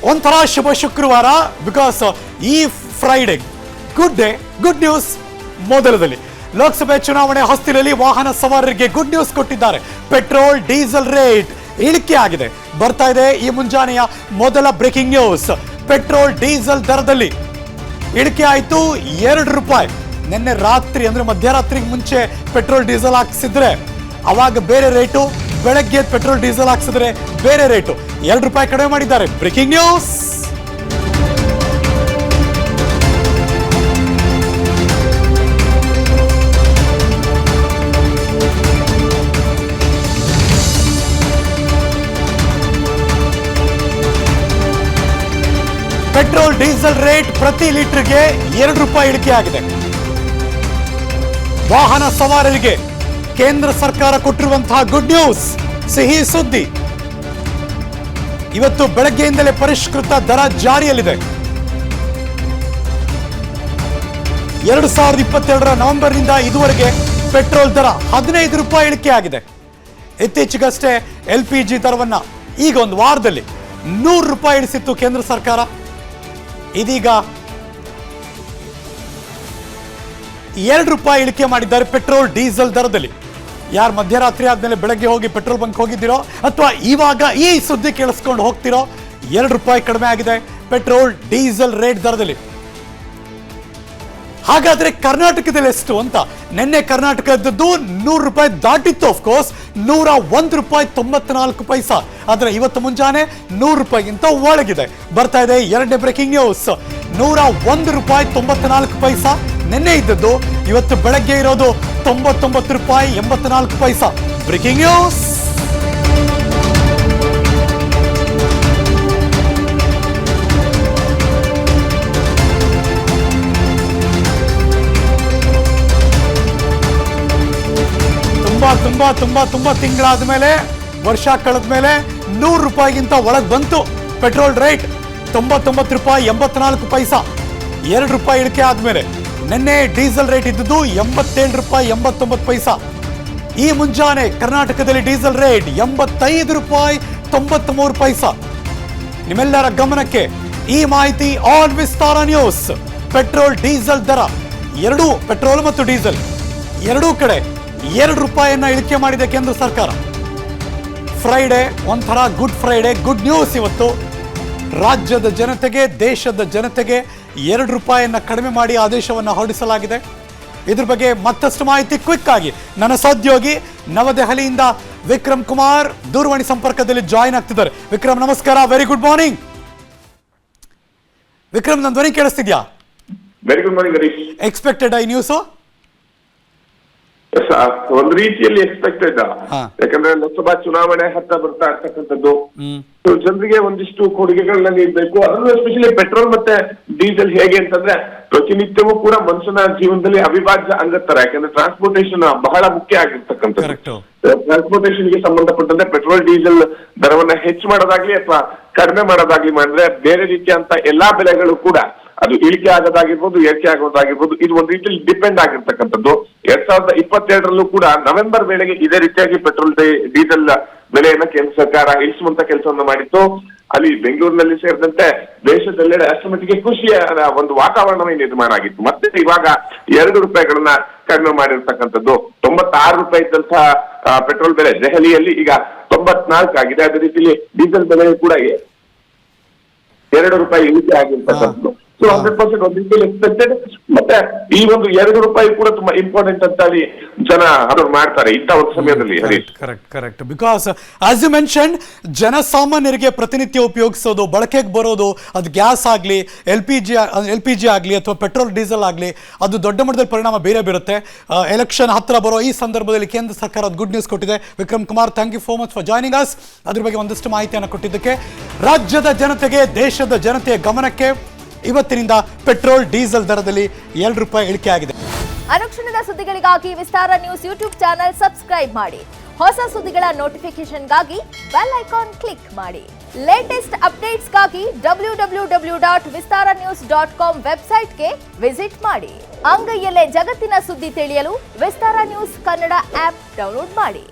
ಒಂಥರ ಶುಭ ಶುಕ್ರವಾರ. ಬಿಕಾಸ್ ಈ ಫ್ರೈಡೆ ಗುಡ್ ನ್ಯೂಸ್. ಮೊದಲದಲ್ಲಿ ಲೋಕಸಭೆ ಚುನಾವಣೆ ಹೊಸ್ತಿಲಲ್ಲಿ ವಾಹನ ಸವಾರರಿಗೆ ಗುಡ್ ನ್ಯೂಸ್ ಕೊಟ್ಟಿದ್ದಾರೆ. ಪೆಟ್ರೋಲ್ ಡೀಸೆಲ್ ರೇಟ್ ಇಳಿಕೆ ಆಗಿದೆ. ಬರ್ತಾ ಇದೆ ಈ ಮುಂಜಾನೆಯ ಮೊದಲ ಬ್ರೇಕಿಂಗ್ ನ್ಯೂಸ್. ಪೆಟ್ರೋಲ್ ಡೀಸೆಲ್ ದರದಲ್ಲಿ ಇಳಿಕೆ ಆಯಿತು ₹2. ನಿನ್ನೆ ರಾತ್ರಿ ಅಂದ್ರೆ ಮಧ್ಯರಾತ್ರಿಗೆ ಮುಂಚೆ ಪೆಟ್ರೋಲ್ ಡೀಸೆಲ್ ಹಾಕ್ಸಿದ್ರೆ ಅವಾಗ ಬೇರೆ ರೇಟು, ಬೆಳಗ್ಗೆ ಪೆಟ್ರೋಲ್ ಡೀಸೆಲ್ ಹಾಕ್ಸಿದ್ರೆ ಬೇರೆ ರೇಟು. ₹2 ಕಡಿಮೆ ಮಾಡಿದ್ದಾರೆ. Breaking news. Petrol diesel rate ಪ್ರತಿ ಲೀಟರ್ಗೆ ₹2 ಇಳಿಕೆ ಆಗಿದೆ. ವಾಹನ ಸವಾರರಿಗೆ ಕೇಂದ್ರ ಸರ್ಕಾರ ಕೊಟ್ಟಿರುವಂತಹ ಗುಡ್ ನ್ಯೂಸ್, ಸಿಹಿ ಸುದ್ದಿ. ಇವತ್ತು ಬೆಳಗ್ಗೆಯಿಂದಲೇ ಪರಿಷ್ಕೃತ ದರ ಜಾರಿಯಲ್ಲಿದೆ. 2022 ನವೆಂಬರ್ನಿಂದ ಇದುವರೆಗೆ ಪೆಟ್ರೋಲ್ ದರ ₹15 ಇಳಿಕೆ ಆಗಿದೆ. ಇತ್ತೀಚೆಗಷ್ಟೇ LPG ದರವನ್ನ ಈಗ ಒಂದು ವಾರದಲ್ಲಿ ₹100 ಇಳಿಸಿತ್ತು ಕೇಂದ್ರ ಸರ್ಕಾರ. ಇದೀಗ ₹2 ಇಳಿಕೆ ಮಾಡಿದ್ದಾರೆ ಪೆಟ್ರೋಲ್ ಡೀಸೆಲ್ ದರದಲ್ಲಿ. ಯಾರು ಮಧ್ಯರಾತ್ರಿ ಆದ್ಮೇಲೆ ಬೆಳಗ್ಗೆ ಹೋಗಿ ಪೆಟ್ರೋಲ್ ಬಂಕ್ ಹೋಗಿದ್ದೀರೋ ಅಥವಾ ಇವಾಗ ಈ ಸುದ್ದಿ ಕೇಳಿಸ್ಕೊಂಡು ಹೋಗ್ತಿರೋ, ₹2 ಕಡಿಮೆ ಆಗಿದೆ ಪೆಟ್ರೋಲ್ ಡೀಸೆಲ್ ರೇಟ್ ದರದಲ್ಲಿ. ಹಾಗಾದ್ರೆ ಕರ್ನಾಟಕದಲ್ಲಿ ಎಷ್ಟು ಅಂತ? ನಿನ್ನೆ ಕರ್ನಾಟಕದ್ದು ₹100 ದಾಟಿತ್ತು. ಆಫ್ಕೋರ್ಸ್ ₹101.94. ಆದ್ರೆ ಇವತ್ತು ಮುಂಜಾನೆ ₹100ಗಿಂತ ಒಳಗಿದೆ. ಬರ್ತಾ ಇದೆ ಎರಡನೇ ಬ್ರೇಕಿಂಗ್ ನ್ಯೂಸ್. ₹101.94 ನಿನ್ನೆ ಇದ್ದದ್ದು, ಇವತ್ತು ಬೆಳಗ್ಗೆ ಇರೋದು ₹99.84. Breaking news. ತುಂಬಾ ತಿಂಗಳಾದ ಮೇಲೆ, ವರ್ಷ ಕಳೆದ ಮೇಲೆ ₹100ಗಿಂತ ಒಳಗೆ ಬಂತು ಪೆಟ್ರೋಲ್ ರೇಟ್. ₹99.84. ₹2 ಇಳಿಕೆ ಆದ್ಮೇಲೆ ನಿನ್ನೆ ಡೀಸೆಲ್ ರೇಟ್ ಇದ್ದದ್ದು ₹87.89. ಈ ಮುಂಜಾನೆ ಕರ್ನಾಟಕದಲ್ಲಿ ಡೀಸೆಲ್ ರೇಟ್ ₹85.93. ನಿಮ್ಮೆಲ್ಲರ ಗಮನಕ್ಕೆ ಈ ಮಾಹಿತಿ on Vistara news. Petrol diesel ದರ ಎರಡೂ, ಪೆಟ್ರೋಲ್ ಮತ್ತು ಡೀಸೆಲ್ ಎರಡೂ ಕಡೆ ₹2 ಇಳಿಕೆ ಮಾಡಿದೆ ಕೇಂದ್ರ ಸರ್ಕಾರ. ಫ್ರೈಡೆ ಒಂಥರ ಗುಡ್ ಫ್ರೈಡೆ, ಗುಡ್ ನ್ಯೂಸ್. ಇವತ್ತು ರಾಜ್ಯದ ಜನತೆಗೆ, ದೇಶದ ಜನತೆಗೆ ₹2 ಕಡಿಮೆ ಮಾಡಿ ಆದೇಶವನ್ನು ಹೊರಡಿಸಲಾಗಿದೆ. ಇದ್ರ ಬಗ್ಗೆ ಮತ್ತಷ್ಟು ಮಾಹಿತಿ ಕ್ವಿಕ್ ಆಗಿ ನನ್ನ ಸಹೋದ್ಯೋಗಿ ನವದೆಹಲಿಯಿಂದ ವಿಕ್ರಮ್ ಕುಮಾರ್ ದೂರವಾಣಿ ಸಂಪರ್ಕದಲ್ಲಿ ಜಾಯಿನ್ ಆಗ್ತಿದ್ದಾರೆ. ವಿಕ್ರಮ್ ನಮಸ್ಕಾರ, ವೆರಿ ಗುಡ್ ಮಾರ್ನಿಂಗ್. ವಿಕ್ರಮ್, ನನ್ನ ಧ್ವನಿ ಕೇಳಿಸ್ತಿದ್ಯಾ? Very good morning Harish. Expected ಈ ನ್ಯೂಸ್? ಒಂದು ರೀತಿಯಲ್ಲಿ ಎಕ್ಸ್ಪೆಕ್ಟೆಡ್. ಯಾಕಂದ್ರೆ ಲೋಕಸಭಾ ಚುನಾವಣೆ ಹತ್ತ ಬರ್ತಾ ಇರ್ತಕ್ಕಂಥದ್ದು, ಜನರಿಗೆ ಒಂದಿಷ್ಟು ಕೊಡುಗೆಗಳನ್ನ ನೀಡಬೇಕು. ಅದನ್ನು ಎಸ್ಪೆಷಲಿ ಪೆಟ್ರೋಲ್ ಮತ್ತೆ ಡೀಸೆಲ್ ಹೇಗೆ ಅಂತಂದ್ರೆ ಪ್ರತಿನಿತ್ಯವೂ ಕೂಡ ಮನುಷ್ಯನ ಜೀವನದಲ್ಲಿ ಅವಿಭಾಜ್ಯ ಅಂಗದ ತರ. ಯಾಕಂದ್ರೆ ಟ್ರಾನ್ಸ್ಪೋರ್ಟೇಷನ್ ಬಹಳ ಮುಖ್ಯ ಆಗಿರ್ತಕ್ಕಂಥದ್ದು. ಟ್ರಾನ್ಸ್ಪೋರ್ಟೇಷನ್ ಗೆ ಸಂಬಂಧಪಟ್ಟಂತೆ ಪೆಟ್ರೋಲ್ ಡೀಸೆಲ್ ದರವನ್ನ ಹೆಚ್ಚು ಮಾಡೋದಾಗ್ಲಿ ಅಥವಾ ಕಡಿಮೆ ಮಾಡೋದಾಗ್ಲಿ ಮಾಡಿದ್ರೆ ಬೇರೆ ರೀತಿಯಂತ ಎಲ್ಲಾ ಬೆಲೆಗಳು ಕೂಡ ಅದು ಇಳಿಕೆ ಆಗೋದಾಗಿರ್ಬೋದು, ಏರಿಕೆ ಆಗೋದಾಗಿರ್ಬೋದು, ಇದು ಒಂದು ರೀತಿಯಲ್ಲಿ ಡಿಪೆಂಡ್ ಆಗಿರ್ತಕ್ಕಂಥದ್ದು. 2022ರಲ್ಲೂ ಕೂಡ ನವೆಂಬರ್ ವೇಳೆಗೆ ಇದೇ ರೀತಿಯಾಗಿ ಪೆಟ್ರೋಲ್ ಡೀಸೆಲ್ ಬೆಲೆಯನ್ನ ಕೇಂದ್ರ ಸರ್ಕಾರ ಇಳಿಸುವಂತ ಕೆಲಸವನ್ನ ಮಾಡಿತ್ತು. ಅಲ್ಲಿ ಬೆಂಗಳೂರಿನಲ್ಲಿ ಸೇರಿದಂತೆ ದೇಶದೆಲ್ಲೆಡೆ ಅಷ್ಟರ ಮಟ್ಟಿಗೆ ಖುಷಿಯ ಒಂದು ವಾತಾವರಣವೇ ನಿರ್ಮಾಣ ಆಗಿತ್ತು. ಮತ್ತೆ ಇವಾಗ ₹2 ಕಡಿಮೆ ಮಾಡಿರ್ತಕ್ಕಂಥದ್ದು. ₹96 ಇದ್ದಂತಹ ಪೆಟ್ರೋಲ್ ಬೆಲೆ ದೆಹಲಿಯಲ್ಲಿ ಈಗ 94 ಆಗಿದೆ. ಅದೇ ರೀತಿಯಲ್ಲಿ ಡೀಸೆಲ್ ಬೆಲೆ ಕೂಡ ₹2 ಇಳಿಕೆ ಆಗಿರ್ತಕ್ಕಂಥದ್ದು. ಸೊ 100% ಒಂದು ರೀತಿಯಲ್ಲಿ ಎಕ್ಸ್ಪೆಕ್ಟೆಡ್. ಮತ್ತೆ ಈ ಒಂದು ₹2 ಕೂಡ ತುಂಬಾ ಇಂಪಾರ್ಟೆಂಟ್ ಅಂತ ಹೇಳಿ ಜನ ಅದನ್ನು ಮಾಡ್ತಾರೆ ಇಂಥ ಒಂದು ಸಮಯದಲ್ಲಿ. Correct. Because as you mention, ಜನಸಾಮಾನ್ಯರಿಗೆ ಪ್ರತಿನಿತ್ಯ ಉಪಯೋಗಿಸೋದು, ಬಳಕೆಗೆ ಬರೋದು, ಅದು ಗ್ಯಾಸ್ ಆಗಲಿ, ಎಲ್ ಪಿ ಜಿ ಆಗಲಿ ಅಥವಾ ಪೆಟ್ರೋಲ್ ಡೀಸೆಲ್ ಆಗಲಿ, ಅದು ದೊಡ್ಡ ಮಟ್ಟದಲ್ಲಿ ಪರಿಣಾಮ ಬೇರೆ ಬೀರುತ್ತೆ. ಎಲೆಕ್ಷನ್ ಹತ್ರ ಬರೋ ಈ ಸಂದರ್ಭದಲ್ಲಿ ಕೇಂದ್ರ ಸರ್ಕಾರ ಗುಡ್ ನ್ಯೂಸ್ ಕೊಟ್ಟಿದೆ. Vikram Kumar, thank you so much for joining us. ಅದ್ರ ಬಗ್ಗೆ ಒಂದಷ್ಟು ಮಾಹಿತಿಯನ್ನು ಕೊಟ್ಟಿದ್ದಕ್ಕೆ. ರಾಜ್ಯದ ಜನತೆಗೆ, ದೇಶದ ಜನತೆಯ ಗಮನಕ್ಕೆ ಇವತ್ತಿನಿಂದ ಪೆಟ್ರೋಲ್ ಡೀಸೆಲ್ ದರದಲ್ಲಿ ₹2 ಇಳಿಕೆ ಆಗಿದೆ. ಅನುಕ್ಷಣದ ಸುದ್ದಿಗಳಿಗಾಗಿ ವಿಸ್ತಾರ ನ್ಯೂಸ್ ಯೂಟ್ಯೂಬ್ ಚಾನೆಲ್ ಸಬ್ಸ್ಕ್ರೈಬ್ ಮಾಡಿ. ಹೊಸ ಸುದ್ದಿಗಳ ನೋಟಿಫಿಕೇಶನ್ಗಾಗಿ ಬೆಲ್ ಐಕಾನ್ ಕ್ಲಿಕ್ ಮಾಡಿ. ಲೇಟೆಸ್ಟ್ ಅಪ್ಡೇಟ್ಸ್ಗಾಗಿ www.vistaranews.com ವೆಬ್ಸೈಟ್ಗೆ ವಿಸಿಟ್ ಮಾಡಿ. ಅಂಗೈಯಲ್ಲೇ ಜಗತ್ತಿನ ಸುದ್ದಿ ತಿಳಿಯಲು ವಿಸ್ತಾರ ನ್ಯೂಸ್ ಕನ್ನಡ ಆಪ್ ಡೌನ್ಲೋಡ್ ಮಾಡಿ.